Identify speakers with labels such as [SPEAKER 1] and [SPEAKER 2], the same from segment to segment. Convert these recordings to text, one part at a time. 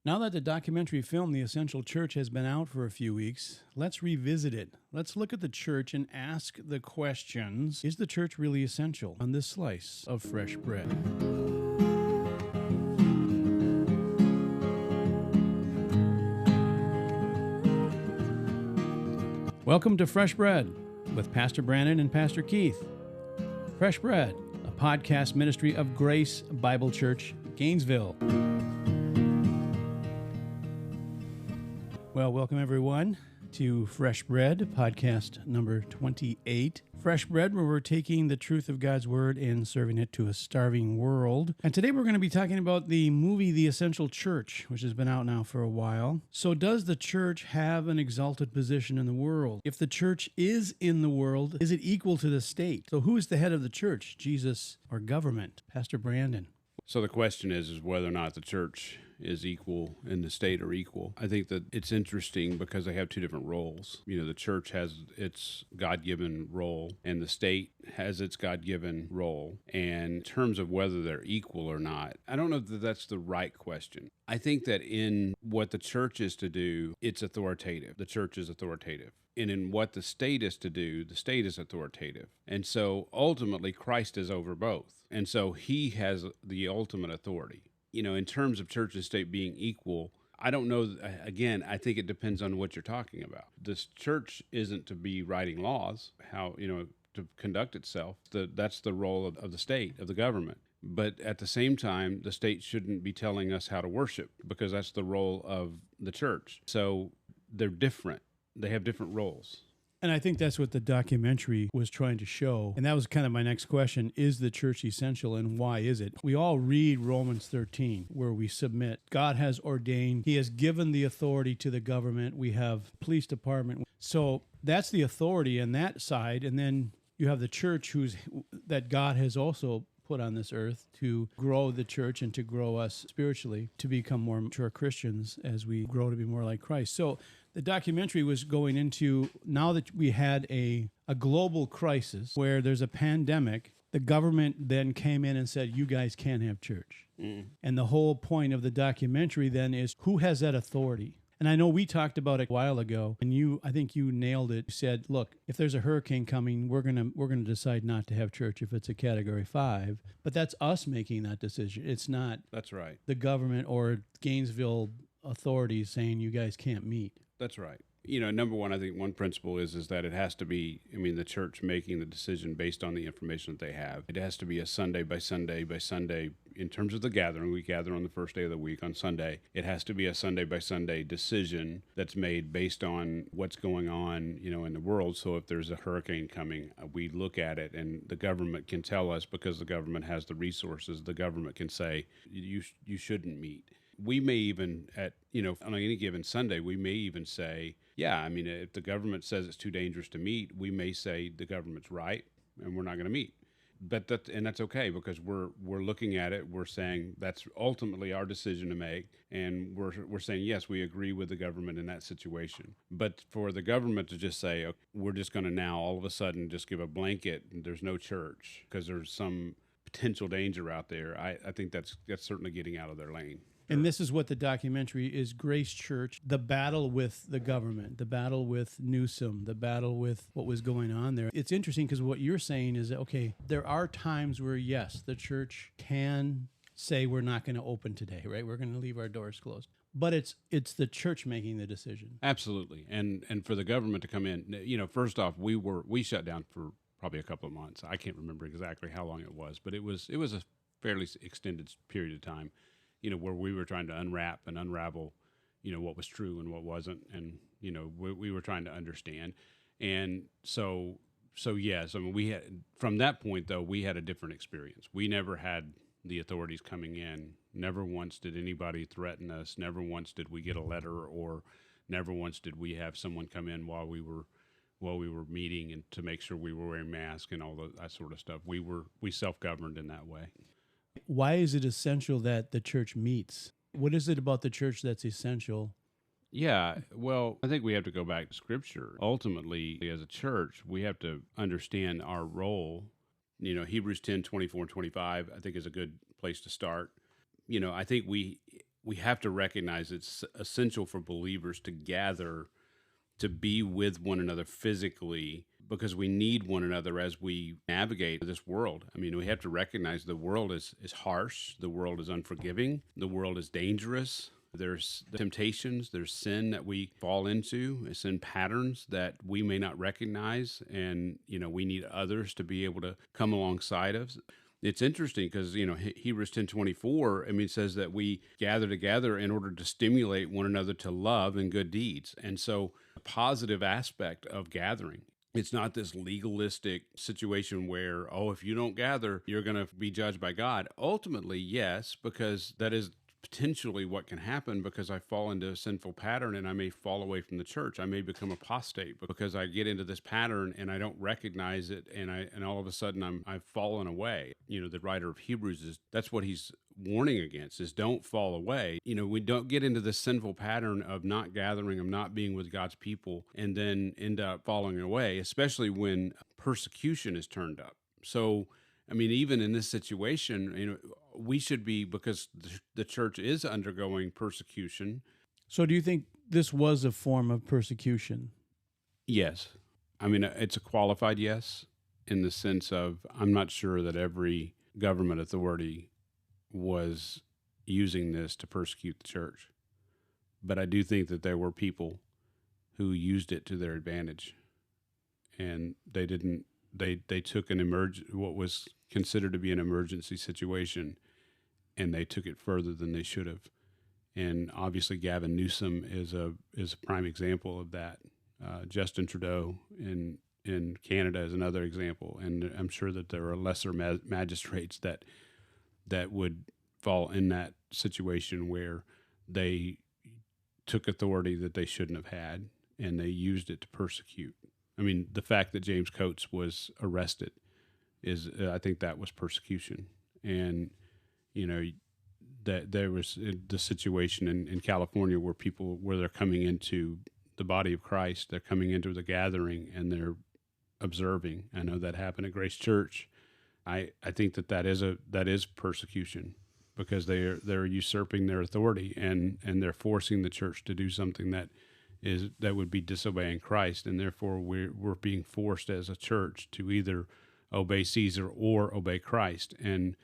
[SPEAKER 1] Now that the documentary film The Essential Church has been out for a few weeks, let's revisit it. Let's look at the church and ask the questions: is the church really essential? On this slice of fresh bread. Welcome to Fresh Bread with Pastor Brandon and Pastor Keith. Fresh Bread, a podcast ministry of Grace Bible Church, Gainesville. Well, welcome everyone to Fresh Bread, podcast number 28. Fresh Bread, where we're taking the truth of God's Word and serving it to a starving world. And today we're going to be talking about the movie The Essential Church, which has been out now for a while. So does the church have an exalted position in the world? If the church is in the world, is it equal to the state? So who is the head of the church, Jesus or government? Pastor Brandon.
[SPEAKER 2] So the question is whether or not the church is equal and the state are equal. I think that it's interesting because they have two different roles. You know, the church has its God-given role and the state has its God-given role. And in terms of whether they're equal or not, I don't know that that's the right question. I think that in what the church is to do, it's authoritative. The church is authoritative. And in what the state is to do, the state is authoritative. And so ultimately, Christ is over both. And so he has the ultimate authority. You know, in terms of church and state being equal, I don't know. Again, I think it depends on what you're talking about. This church isn't to be writing laws, to conduct itself. That's the role of the state, of the government. But at the same time, the state shouldn't be telling us how to worship because that's the role of the church. So they're different. They have different roles.
[SPEAKER 1] And I think that's what the documentary was trying to show. And that was kind of my next question. Is the church essential and why is it? We all read Romans 13 where we submit. God has ordained. He has given the authority to the government. We have police department. So that's the authority on that side. And then you have the church that God has also put on this earth to grow the church and to grow us spiritually, to become more mature Christians as we grow to be more like Christ. So the documentary was going into, now that we had a global crisis where there's a pandemic, the government then came in and said, you guys can't have church. And the whole point of the documentary then is, who has that authority? And I know we talked about it a while ago, and I think you nailed it. You said, look, if there's a hurricane coming, we're gonna decide not to have church if it's a Category 5. But that's us making that decision. It's not
[SPEAKER 2] That's right.
[SPEAKER 1] the government or Gainesville authorities saying you guys can't meet.
[SPEAKER 2] That's right. You know, number one, I think one principle is that it has to be, the church making the decision based on the information that they have. It has to be a Sunday by Sunday by Sunday. In terms of the gathering, we gather on the first day of the week on Sunday. It has to be a Sunday by Sunday decision that's made based on what's going on, in the world. So if there's a hurricane coming, we look at it and the government can tell us, because the government has the resources, the government can say, you shouldn't meet. We may even, on any given Sunday, we may even say, if the government says it's too dangerous to meet, we may say the government's right and we're not going to meet. But that's okay, because we're looking at it. We're saying that's ultimately our decision to make, and we're saying yes, we agree with the government in that situation. But for the government to just say, okay, we're just going to now all of a sudden just give a blanket, and there's no church because there's some potential danger out there, I think that's certainly getting out of their lane.
[SPEAKER 1] And this is what the documentary is: Grace Church, the battle with the government, the battle with Newsom, the battle with what was going on there. It's interesting because what you're saying is that, okay, there are times where, yes, the church can say we're not going to open today, right? We're going to leave our doors closed. But it's the church making the decision.
[SPEAKER 2] Absolutely. And for the government to come in, first off, we shut down for probably a couple of months. I can't remember exactly how long it was, but it was a fairly extended period of time. Where we were trying to unwrap and unravel, what was true and what wasn't. And, we were trying to understand. And so yes, from that point though, we had a different experience. We never had the authorities coming in. Never once did anybody threaten us. Never once did we get a letter, or never once did we have someone come in while we were meeting and to make sure we were wearing masks and all that sort of stuff. We self-governed in that way.
[SPEAKER 1] Why is it essential that the church meets? What is it about the church that's essential?
[SPEAKER 2] Yeah, well, I think we have to go back to Scripture. Ultimately, as a church, we have to understand our role. Hebrews 10:24 and 25, I think, is a good place to start. I think we we have to recognize it's essential for believers to gather, to be with one another physically, because we need one another as we navigate this world. I mean, we have to recognize the world is harsh, the world is unforgiving, the world is dangerous. There's temptations, there's sin that we fall into, sin patterns that we may not recognize, and we need others to be able to come alongside us. It's interesting because Hebrews 10:24. I mean, says that we gather together in order to stimulate one another to love and good deeds, and so a positive aspect of gathering. It's not this legalistic situation where, if you don't gather, you're going to be judged by God. Ultimately, yes, because that is potentially what can happen, because I fall into a sinful pattern and I may fall away from the church. I may become apostate because I get into this pattern and I don't recognize it, and all of a sudden I've fallen away. The writer of Hebrews that's what he's warning against, is don't fall away. We don't get into this sinful pattern of not gathering, of not being with God's people, and then end up falling away, especially when persecution is turned up. So I mean, even in this situation, we should be, because the church is undergoing persecution.
[SPEAKER 1] So do you think this was a form of persecution?
[SPEAKER 2] Yes. I mean, it's a qualified yes, in the sense of I'm not sure that every government authority was using this to persecute the church. But I do think that there were people who used it to their advantage, and they didn't. They took what was considered to be an emergency situation, and they took it further than they should have. And obviously, Gavin Newsom is a prime example of that. Justin Trudeau in Canada is another example, and I'm sure that there are lesser magistrates that would fall in that situation where they took authority that they shouldn't have had, and they used it to persecute. I mean, the fact that James Coates was arrested is, I think that was persecution. And, that there was the situation in California where they're coming into the body of Christ, they're coming into the gathering and they're observing. I know that happened at Grace Church. I think that is persecution, because they're usurping their authority and they're forcing the church to do something that would be disobeying Christ, and therefore we're being forced as a church to either obey Caesar or obey Christ. And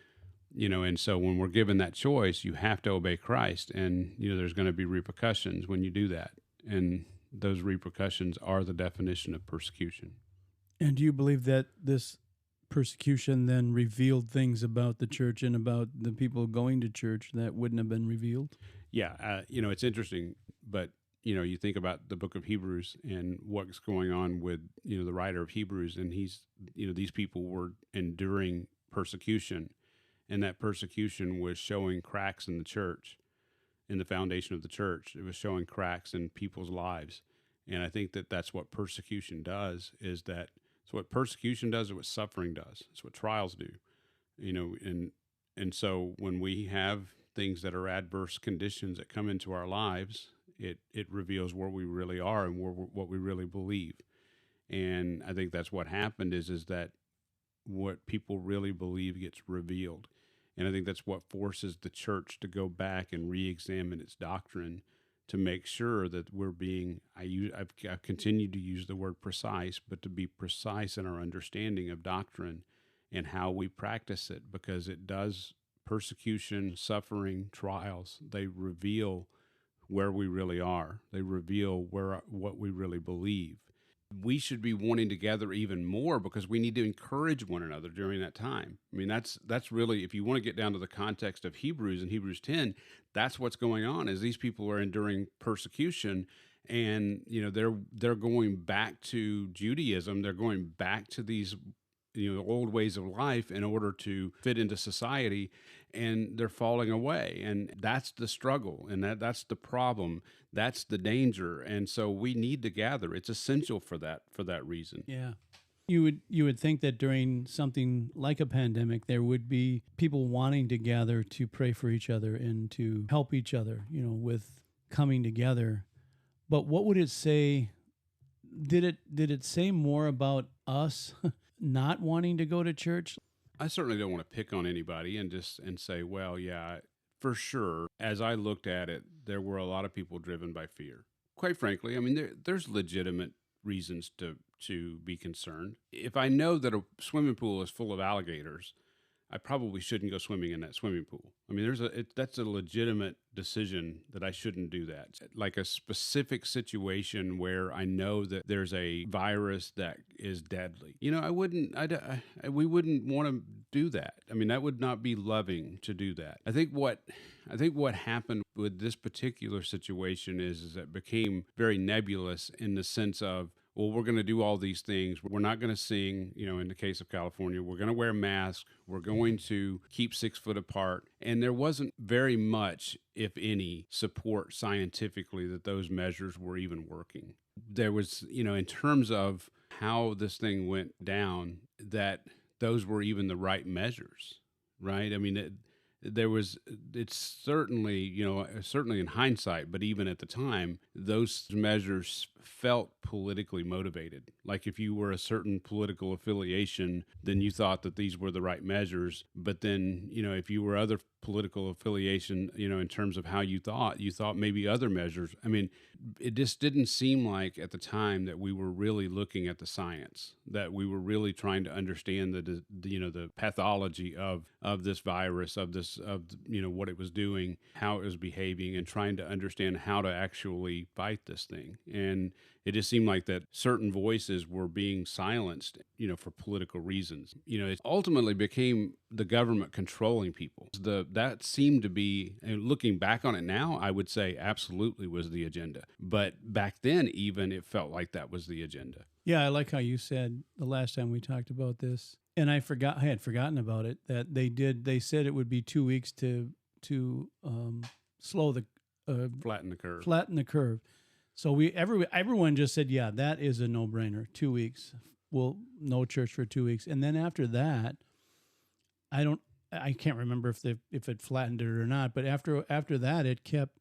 [SPEAKER 2] and so when we're given that choice, you have to obey Christ, and there's going to be repercussions when you do that, and those repercussions are the definition of persecution.
[SPEAKER 1] And do you believe that this persecution then revealed things about the church and about the people going to church that wouldn't have been revealed?
[SPEAKER 2] Yeah, it's interesting, but you think about the book of Hebrews and what's going on with, the writer of Hebrews, and he's, these people were enduring persecution, and that persecution was showing cracks in the church, in the foundation of the church. It was showing cracks in people's lives. And I think that that's what persecution does, is that it's what persecution does, is what suffering does. It's what trials do, and so when we have things that are adverse conditions that come into our lives, it reveals where we really are and what we really believe. And I think that's what happened is that what people really believe gets revealed. And I think that's what forces the church to go back and re-examine its doctrine, to make sure that we're being, I've continued to use the word precise, but to be precise in our understanding of doctrine and how we practice it, because it does, persecution, suffering, trials, they reveal where we really are. They reveal what we really believe. We should be wanting to gather even more, because we need to encourage one another during that time. I mean, that's really, if you want to get down to the context of Hebrews and Hebrews 10, that's what's going on, is these people are enduring persecution, and they're going back to Judaism. They're going back to these old ways of life in order to fit into society, and they're falling away. And that's the struggle, and that's the problem. That's the danger. And so we need to gather. It's essential for that reason.
[SPEAKER 1] Yeah. You would think that during something like a pandemic, there would be people wanting to gather to pray for each other and to help each other, with coming together. But what would it say? Did it say more about us not wanting to go to church?
[SPEAKER 2] I certainly don't want to pick on anybody and say, well, yeah, for sure, as I looked at it, there were a lot of people driven by fear. Quite frankly, I mean, there's legitimate reasons to be concerned. If I know that a swimming pool is full of alligators, I probably shouldn't go swimming in that swimming pool. I mean, that's a legitimate decision that I shouldn't do that. Like a specific situation where I know that there's a virus that is deadly. You know, we wouldn't want to do that. I mean, that would not be loving to do that. I think what happened with this particular situation is that it became very nebulous in the sense of, well, we're going to do all these things. We're not going to sing, in the case of California. We're going to wear masks. We're going to keep 6 foot apart. And there wasn't very much, if any, support scientifically that those measures were even working. There was, in terms of how this thing went down, that those were even the right measures, right? I mean, it's certainly, certainly in hindsight, but even at the time, those measures felt politically motivated. Like if you were a certain political affiliation, then you thought that these were the right measures. But then, if you were other political affiliation, in terms of how you thought maybe other measures. I mean, it just didn't seem like at the time that we were really looking at the science, that we were really trying to understand the pathology of this virus, of what it was doing, how it was behaving, and trying to understand how to actually fight this thing. And it just seemed like that certain voices were being silenced, for political reasons. It ultimately became the government controlling people. That seemed to be, and looking back on it now, I would say absolutely was the agenda. But back then, even, it felt like that was the agenda.
[SPEAKER 1] Yeah, I like how you said the last time we talked about this, and I had forgotten about it, that they said it would be 2 weeks to slow the
[SPEAKER 2] flatten the curve.
[SPEAKER 1] Flatten the curve. So everyone just said, yeah, that is a no-brainer. 2 weeks. Well, no church for 2 weeks. And then after that, I can't remember if it flattened it or not, but after that it kept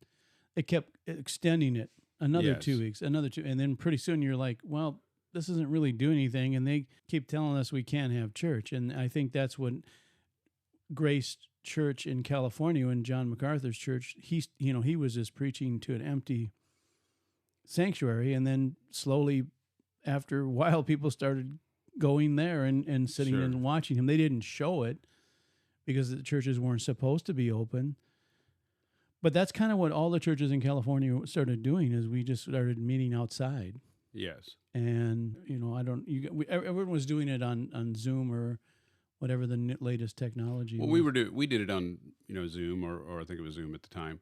[SPEAKER 1] extending it another 2 weeks, another 2, and then pretty soon you're like, well, this isn't really doing anything, and they keep telling us we can't have church. And I think that's what Grace Church in California and John MacArthur's church, he was just preaching to an empty sanctuary, and then slowly after a while people started going there and sitting and watching him. They didn't show it because the churches weren't supposed to be open, but that's kind of what all the churches in California started doing, is we just started meeting outside.
[SPEAKER 2] Yes.
[SPEAKER 1] And everyone was doing it on Zoom or whatever the latest technology
[SPEAKER 2] well
[SPEAKER 1] was.
[SPEAKER 2] we did it on Zoom, or I think it was Zoom at the time.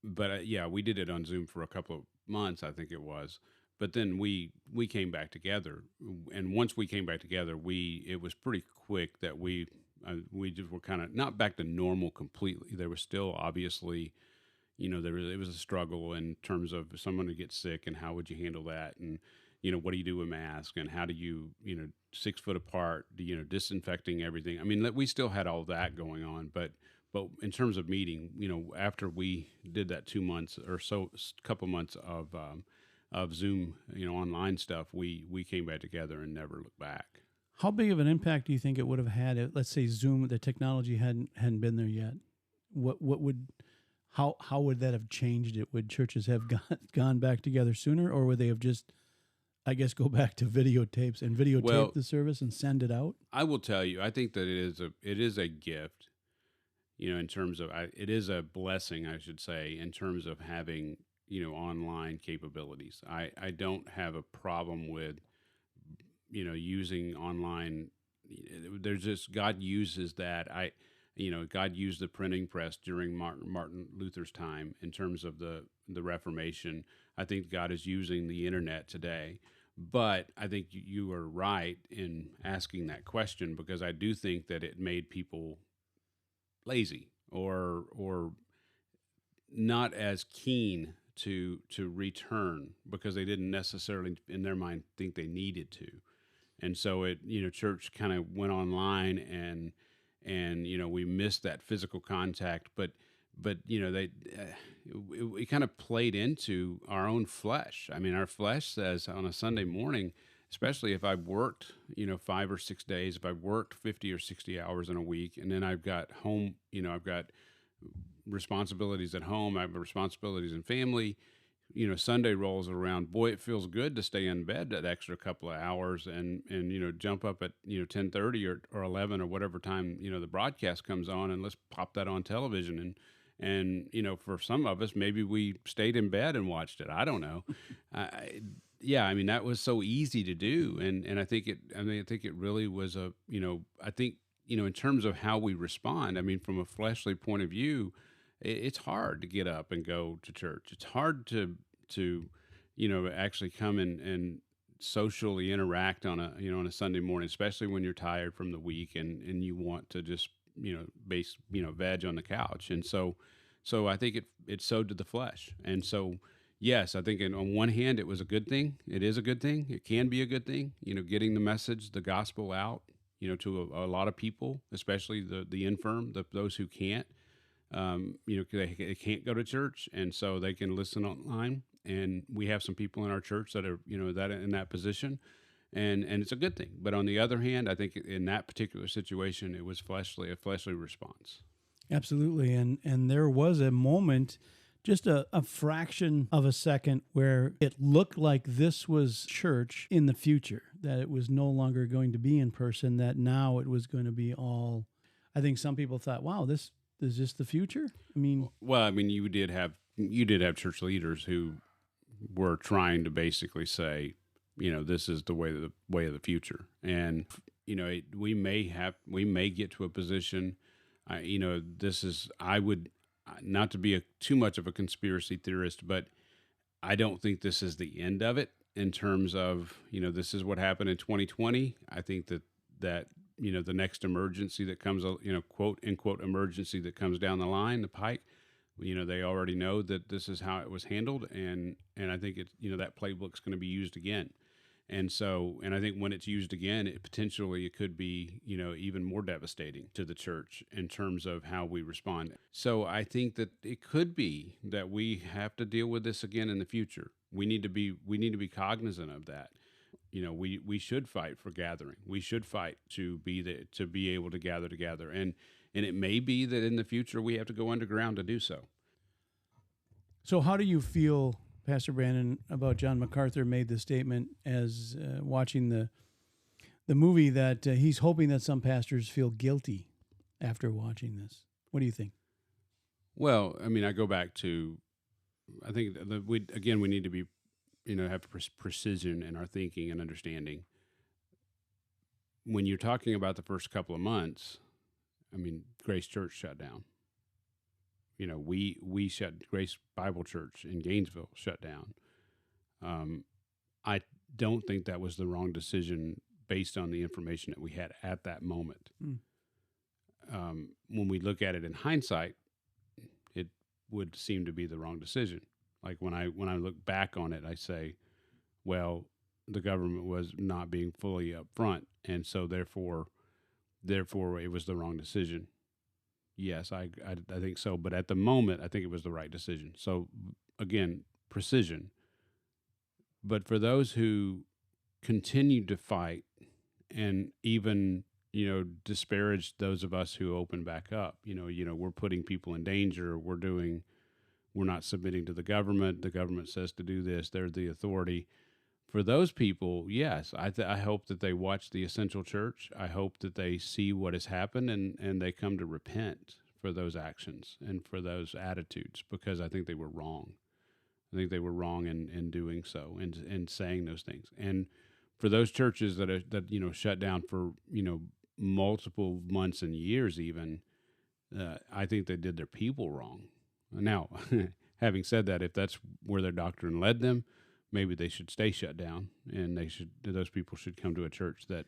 [SPEAKER 2] But we did it on Zoom for a couple of months, I think it was. But then we came back together, and once we came back together, it was pretty quick that we just were kind of not back to normal completely. There was still obviously, it was a struggle in terms of someone to get sick and how would you handle that, and what do you do with masks, and how do you 6 foot apart, disinfecting everything. I mean, we still had all that going on, but in terms of meeting, after we did that 2 months or so, couple months of Zoom, online stuff, we came back together and never looked back.
[SPEAKER 1] How big of an impact do you think it would have had if, let's say, Zoom, the technology hadn't been there yet? How would that have changed it? Would churches have gone back together sooner, or would they have just, I guess, go back to videotapes and videotape the service and send it out?
[SPEAKER 2] I will tell you, I think that it is a gift. In terms of, it is a blessing, I should say, in terms of having, online capabilities. I don't have a problem with, using online. There's just, God uses that. God used the printing press during Martin Luther's time in terms of the Reformation. I think God is using the internet today. But I think you are right in asking that question, because I do think that it made people lazy or not as keen to return, because they didn't necessarily in their mind think they needed to. And so church kind of went online, and we missed that physical contact, but it kind of played into our own flesh. I mean, our flesh says on a Sunday morning, especially if I've worked, 5 or 6 days, if I've worked 50 or 60 hours in a week, and then I've got home, I've got responsibilities at home. I have responsibilities in family. Sunday rolls around. Boy, it feels good to stay in bed that extra couple of hours and jump up at 10:30 or 11 or whatever time the broadcast comes on, and let's pop that on television. And for some of us, maybe we stayed in bed and watched it. I don't know. Yeah, I mean, that was so easy to do, and I think it really was I think in terms of how we respond. I mean, from a fleshly point of view, it's hard to get up and go to church. It's hard to actually come and socially interact on a Sunday morning, especially when you're tired from the week and you want to just veg on the couch. And so I think it sowed to the flesh. And so yes, I think on one hand it was a good thing. It is a good thing. It can be a good thing. Getting the message, the gospel out to a lot of people, especially the infirm, those who can't. They can't go to church, and so they can listen online. And we have some people in our church that are, that in that position, and it's a good thing. But on the other hand, I think in that particular situation, it was a fleshly response.
[SPEAKER 1] Absolutely. And there was a moment, just a fraction of a second, where it looked like this was church in the future, that it was no longer going to be in person, that now it was going to be all, I think some people thought, wow, is this the future? I mean,
[SPEAKER 2] you did have church leaders who were trying to basically say, this is the way of the future, and we may get to a position. I would not to be too much of a conspiracy theorist, but I don't think this is the end of it in terms of this is what happened in 2020. I think that the next emergency that comes, quote unquote emergency that comes down the line, the pike, they already know that this is how it was handled. And I think that playbook's going to be used again. And I think when it's used again, it could be, even more devastating to the church in terms of how we respond. So I think that it could be that we have to deal with this again in the future. We need to be cognizant of that. We should fight for gathering. We should fight to be able to gather together. And it may be that in the future we have to go underground to do so.
[SPEAKER 1] So how do you feel, Pastor Brandon, about John MacArthur made the statement as watching the movie that he's hoping that some pastors feel guilty after watching this? What do you think?
[SPEAKER 2] Well, I mean, I go back to, I think we need to be, have precision in our thinking and understanding. When you're talking about the first couple of months, I mean, Grace Church shut down. We shut, Grace Bible Church in Gainesville shut down. I don't think that was the wrong decision based on the information that we had at that moment. When we look at it in hindsight, it would seem to be the wrong decision. Like when I look back on it, I say, well, the government was not being fully upfront, and so therefore it was the wrong decision. Yes, I think so. But at the moment, I think it was the right decision. So again, precision. But for those who continued to fight and even disparage those of us who open back up, we're putting people in danger. We're not submitting to the government. The government says to do this. They're the authority. For those people, yes, I hope that they watch the Essential Church. I hope that they see what has happened and they come to repent for those actions and for those attitudes, because I think they were wrong. I think they were wrong in doing so and saying those things. And for those churches that shut down for multiple months and years even, I think they did their people wrong. Now, having said that, if that's where their doctrine led them, maybe they should stay shut down, and those people should come to a church that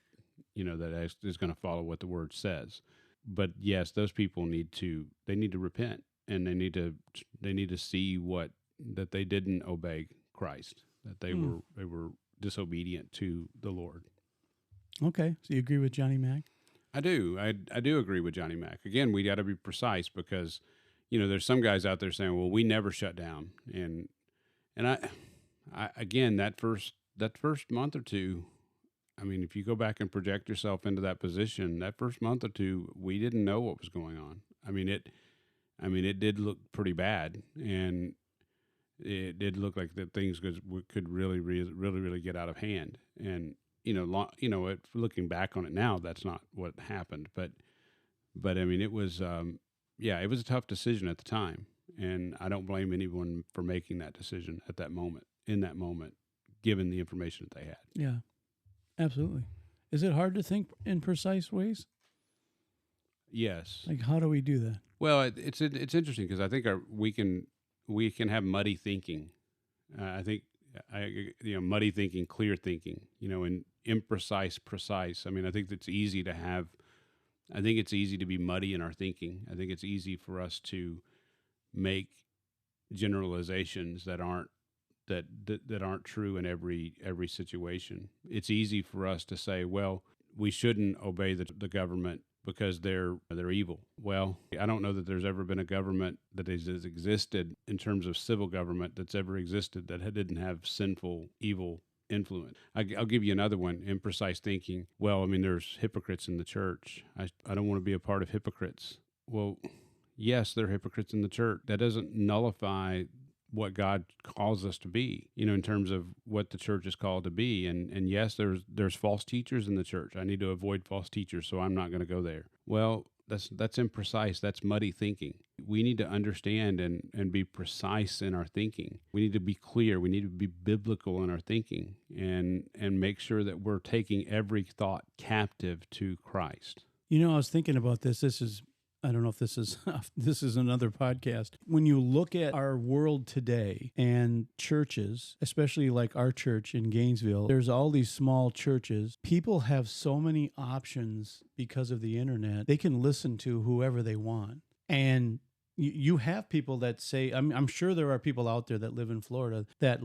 [SPEAKER 2] that is going to follow what the word says. But yes, those people need to repent, and they need to see that they didn't obey Christ, that they were disobedient to the Lord.
[SPEAKER 1] Okay, so you agree with Johnny Mac?
[SPEAKER 2] I do. I do agree with Johnny Mac. Again, we got to be precise, because there's some guys out there saying, "Well, we never shut down," and I again, that first month or two, I mean, if you go back and project yourself into that position, that first month or two, we didn't know what was going on. I mean, I mean, it did look pretty bad, and it did look like that things could really get out of hand. And looking back on it now, that's not what happened. But I mean, it was it was a tough decision at the time, and I don't blame anyone for making that decision at that moment, in that moment, given the information that they had.
[SPEAKER 1] Yeah, absolutely. Is it hard to think in precise ways?
[SPEAKER 2] Yes.
[SPEAKER 1] Like, how do we do that?
[SPEAKER 2] Well, it's interesting because I think we can have muddy thinking. I think muddy thinking, clear thinking. And imprecise, precise. I mean, I think it's easy to have. I think it's easy to be muddy in our thinking. I think it's easy for us to make generalizations that aren't true in every situation. It's easy for us to say, well, we shouldn't obey the government because they're evil. Well, I don't know that there's ever been a government that has existed in terms of civil government that's ever existed that didn't have sinful, evil influence. I'll give you another one, imprecise thinking. Well, I mean, there's hypocrites in the church. I don't want to be a part of hypocrites. Well, yes, there are hypocrites in the church. That doesn't nullify what God calls us to be, in terms of what the church is called to be. And yes, there's false teachers in the church. I need to avoid false teachers, so I'm not going to go there. Well, that's imprecise. That's muddy thinking. We need to understand and be precise in our thinking. We need to be clear. We need to be biblical in our thinking and make sure that we're taking every thought captive to Christ.
[SPEAKER 1] I was thinking about this. I don't know if this is another podcast. When you look at our world today and churches, especially like our church in Gainesville, there's all these small churches. People have so many options because of the internet. They can listen to whoever they want. And you have people that say, I'm sure there are people out there that live in Florida that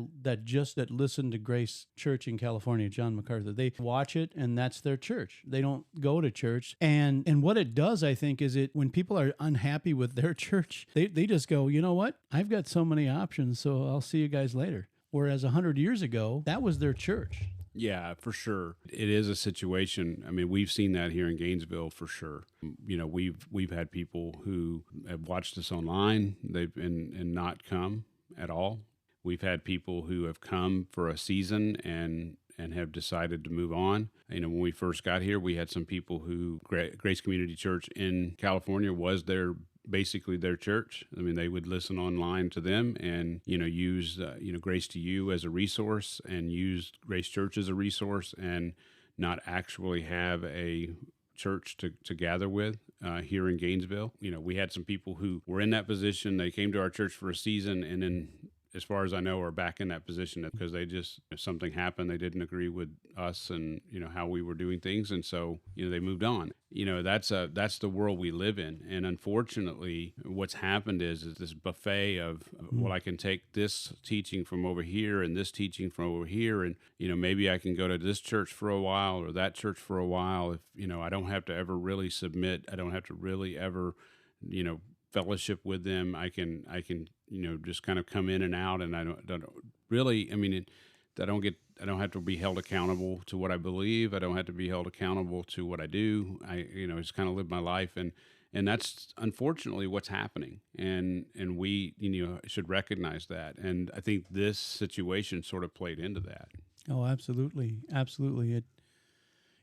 [SPEAKER 1] listen to Grace Church in California, John MacArthur. They watch it and that's their church. They don't go to church. And what it does, I think, is when people are unhappy with their church, they just go, you know what? I've got so many options, so I'll see you guys later. Whereas 100 years ago, that was their church.
[SPEAKER 2] Yeah, for sure. It is a situation. I mean, we've seen that here in Gainesville for sure. We've had people who have watched us online, and not come at all. We've had people who have come for a season and have decided to move on. When we first got here, we had some people who Grace Community Church in California was basically their church. I mean, they would listen online to them and, use, Grace to You as a resource and use Grace Church as a resource and not actually have a church to gather with here in Gainesville. We had some people who were in that position. They came to our church for a season and then, as far as I know, are back in that position because they just, something happened. They didn't agree with us and, how we were doing things. And so, they moved on. That's the world we live in. And unfortunately, what's happened is this buffet of, well, I can take this teaching from over here and this teaching from over here. And, maybe I can go to this church for a while or that church for a while. If, I don't have to ever really submit. I don't have to really ever, fellowship with them. I can just kind of come in and out, and I don't really. I mean, I don't have to be held accountable to what I believe. I don't have to be held accountable to what I do. I just kind of live my life, and that's unfortunately what's happening. And we should recognize that. And I think this situation sort of played into that.
[SPEAKER 1] Oh, absolutely, absolutely.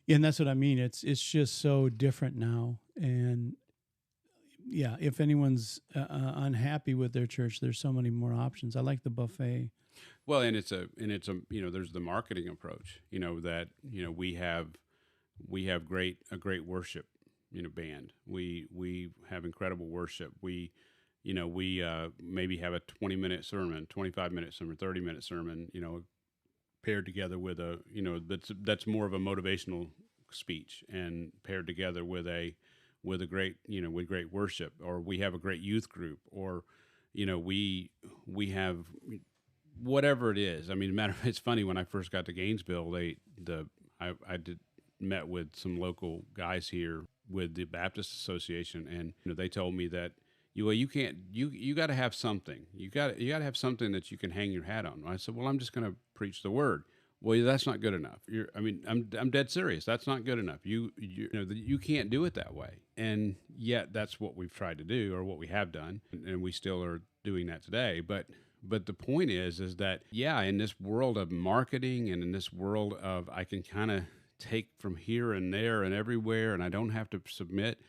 [SPEAKER 1] And that's what I mean. It's just so different now, and. Yeah, if anyone's unhappy with their church, there's so many more options. I like the buffet.
[SPEAKER 2] Well, and it's a there's the marketing approach. That we have a great worship band. We have incredible worship. We maybe have a 20-minute sermon, 25-minute sermon, 30-minute sermon. Paired together with that's more of a motivational speech and paired together with great worship, or we have a great youth group, or we have whatever it is. I mean, it's funny, when I first got to Gainesville, I met with some local guys here with the Baptist Association, and they told me that you got to have something. You got to have something that you can hang your hat on. I said, well, I'm just going to preach the word. Well, that's not good enough. I'm dead serious. That's not good enough. You can't do it that way. And yet that's what we've tried to do, or what we have done, and we still are doing that today. But the point is that, yeah, in this world of marketing and in this world of, I can kind of take from here and there and everywhere, and I don't have to submit.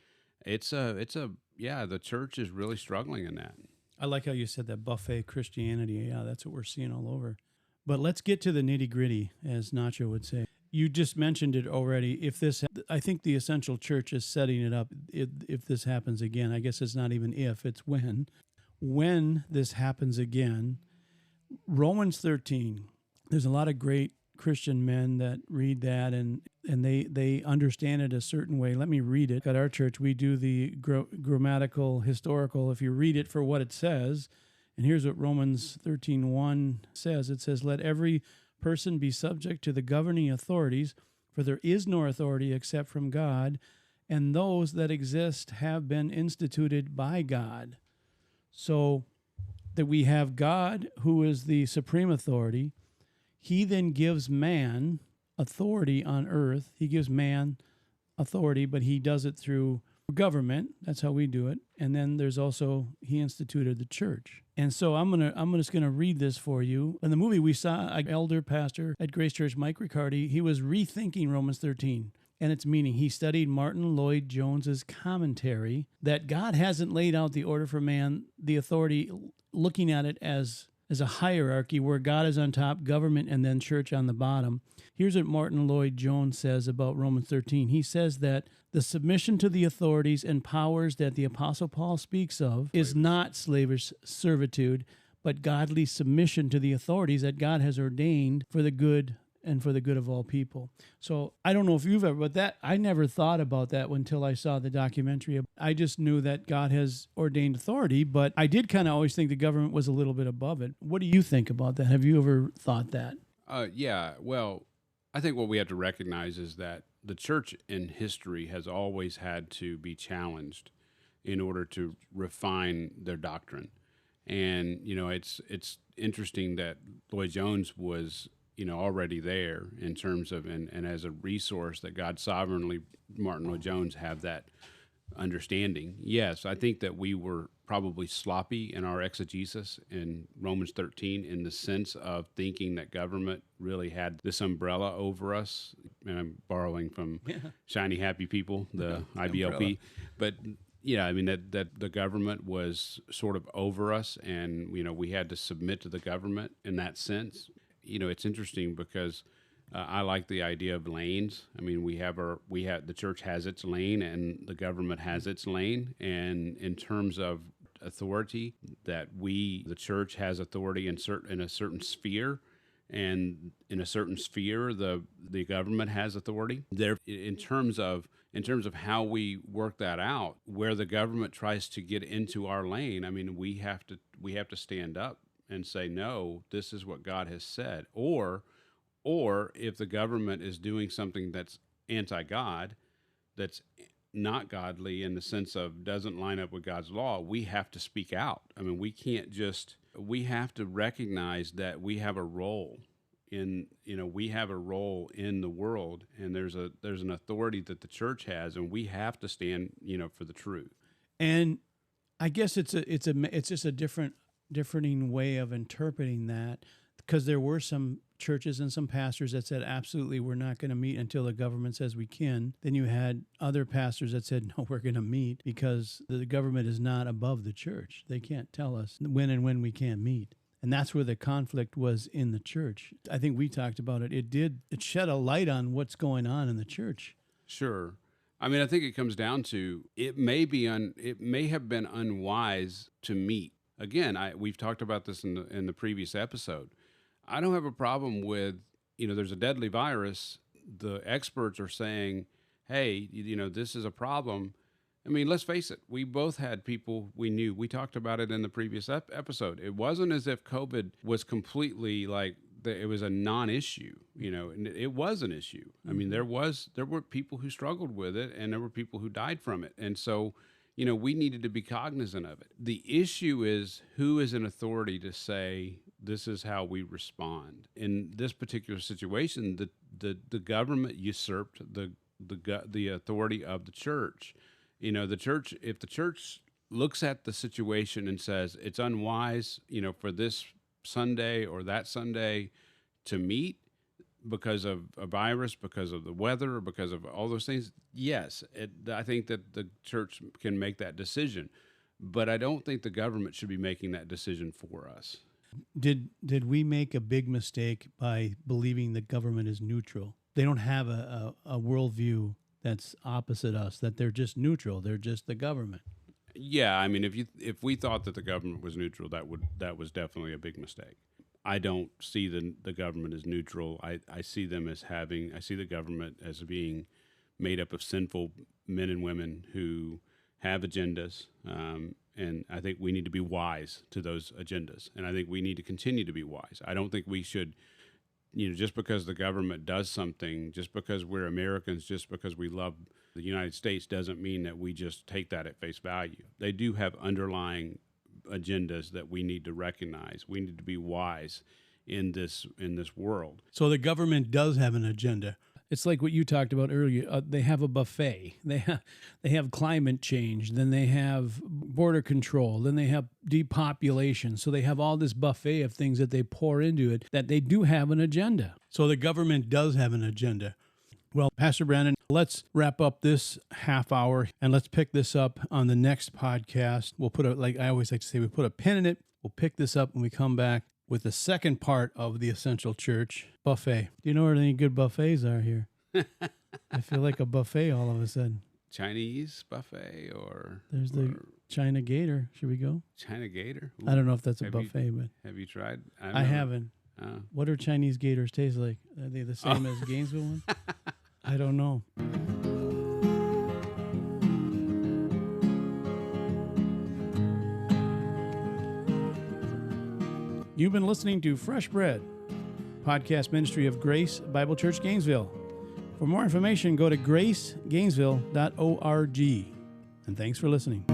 [SPEAKER 2] The church is really struggling in that.
[SPEAKER 1] I like how you said that, buffet Christianity. Yeah, that's what we're seeing all over. But let's get to the nitty gritty, as Nacho would say. You just mentioned it already. I think the Essential Church is setting it up. If this happens again, I guess it's not even if, it's when. When this happens again, Romans 13. There's a lot of great Christian men that read that and they understand it a certain way. Let me read it. At our church, we do the grammatical, historical. If you read it for what it says, and here's what Romans 13:1 says. It says, "Let every person be subject to the governing authorities, for there is no authority except from God, and those that exist have been instituted by God." So that we have God, who is the supreme authority. He then gives man authority on earth. He gives man authority, but he does it through government. That's how we do it. And then there's also, he instituted the church. And so I'm just gonna read this for you. In the movie, we saw an elder pastor at Grace Church, Mike Riccardi. He was rethinking Romans 13 and its meaning. He studied Martin Lloyd-Jones's commentary that God hasn't laid out the order for man, the authority, looking at it as a hierarchy where God is on top, government, and then church on the bottom. Here's what Martin Lloyd-Jones says about Romans 13. He says that the submission to the authorities and powers that the Apostle Paul speaks of is not slavish servitude, but godly submission to the authorities that God has ordained for the good and for the good of all people. So I don't know if you've ever, but that I never thought about that until I saw the documentary. I just knew that God has ordained authority, but I did kind of always think the government was a little bit above it. What do you think about that? Have you ever thought that?
[SPEAKER 2] Yeah. Well, I think what we have to recognize is that the church in history has always had to be challenged in order to refine their doctrine. And, it's interesting that Lloyd-Jones was already there in terms of, and as a resource that God sovereignly, Martin Lloyd-Jones have that understanding. Yes, I think that we were probably sloppy in our exegesis in Romans 13 in the sense of thinking that government really had this umbrella over us. And I'm borrowing from Shiny Happy People, the IBLP. But that the government was sort of over us, and we had to submit to the government in that sense. It's interesting because I like the idea of lanes. I mean, the church has its lane and the government has its lane. And in terms of authority, that the church has authority in a certain sphere, and in a certain sphere, the government has authority. There, in terms of how we work that out, where the government tries to get into our lane, I mean, we have to stand up and say, no, this is what God has said. Or if the government is doing something that's anti-God, that's not godly in the sense of doesn't line up with God's law, we have to speak out. I mean, we have to recognize that we have a role in the world, and there's an authority that the church has, and we have to stand, for the truth.
[SPEAKER 1] And I guess it's just a differing way of interpreting that, because there were some churches and some pastors that said, absolutely, we're not going to meet until the government says we can. Then you had other pastors that said, no, we're going to meet because the government is not above the church. They can't tell us when we can't meet. And that's where the conflict was in the church. I think we talked about it. It shed a light on what's going on in the church.
[SPEAKER 2] Sure. I mean, I think it comes down to it may have been unwise to meet. Again, we've talked about this in the previous episode. I don't have a problem with, there's a deadly virus. The experts are saying, hey, this is a problem. I mean, let's face it. We both had people we knew. We talked about it in the previous episode. It wasn't as if COVID was completely it was a non-issue. It was an issue. I mean, there were people who struggled with it, and there were people who died from it. And so, we needed to be cognizant of it. The issue is who is an authority to say This is how we respond. In this particular situation, the government usurped the authority of the church. The church, if the church looks at the situation and says it's unwise, for this Sunday or that Sunday to meet because of a virus, because of the weather, or because of all those things, yes, I think that the church can make that decision. But I don't think the government should be making that decision for us.
[SPEAKER 1] Did we make a big mistake by believing the government is neutral? They don't have a worldview that's opposite us, that they're just neutral. They're just the government.
[SPEAKER 2] Yeah, I mean, if we thought that the government was neutral, that was definitely a big mistake. I don't see the government as neutral. I see them as I see the government as being made up of sinful men and women who have agendas, and I think we need to be wise to those agendas, and I think we need to continue to be wise. I don't think we should, just because the government does something, just because we're Americans, just because we love the United States, doesn't mean that we just take that at face value. They do have underlying agendas that we need to recognize. We need to be wise in this world.
[SPEAKER 1] So the government does have an agenda. It's like what you talked about earlier. They have a buffet. They have climate change. Then they have border control. Then they have depopulation. So they have all this buffet of things that they pour into it, that they do have an agenda. So the government does have an agenda. Well, Pastor Brandon, let's wrap up this half hour and let's pick this up on the next podcast. We'll like I always like to say, we put a pin in it. We'll pick this up when we come back with the second part of the Essential Church buffet. Do you know where any good buffets are here? I feel like a buffet all of a sudden.
[SPEAKER 2] Chinese buffet
[SPEAKER 1] There's the China Gator. Should we go?
[SPEAKER 2] China Gator? Ooh.
[SPEAKER 1] I don't know if that's a buffet, but
[SPEAKER 2] have you tried?
[SPEAKER 1] I haven't. What do Chinese gators taste like? Are they the same as Gainesville one? I don't know. You've been listening to Fresh Bread, podcast ministry of Grace Bible Church Gainesville. For more information, go to gracegainesville.org. And thanks for listening.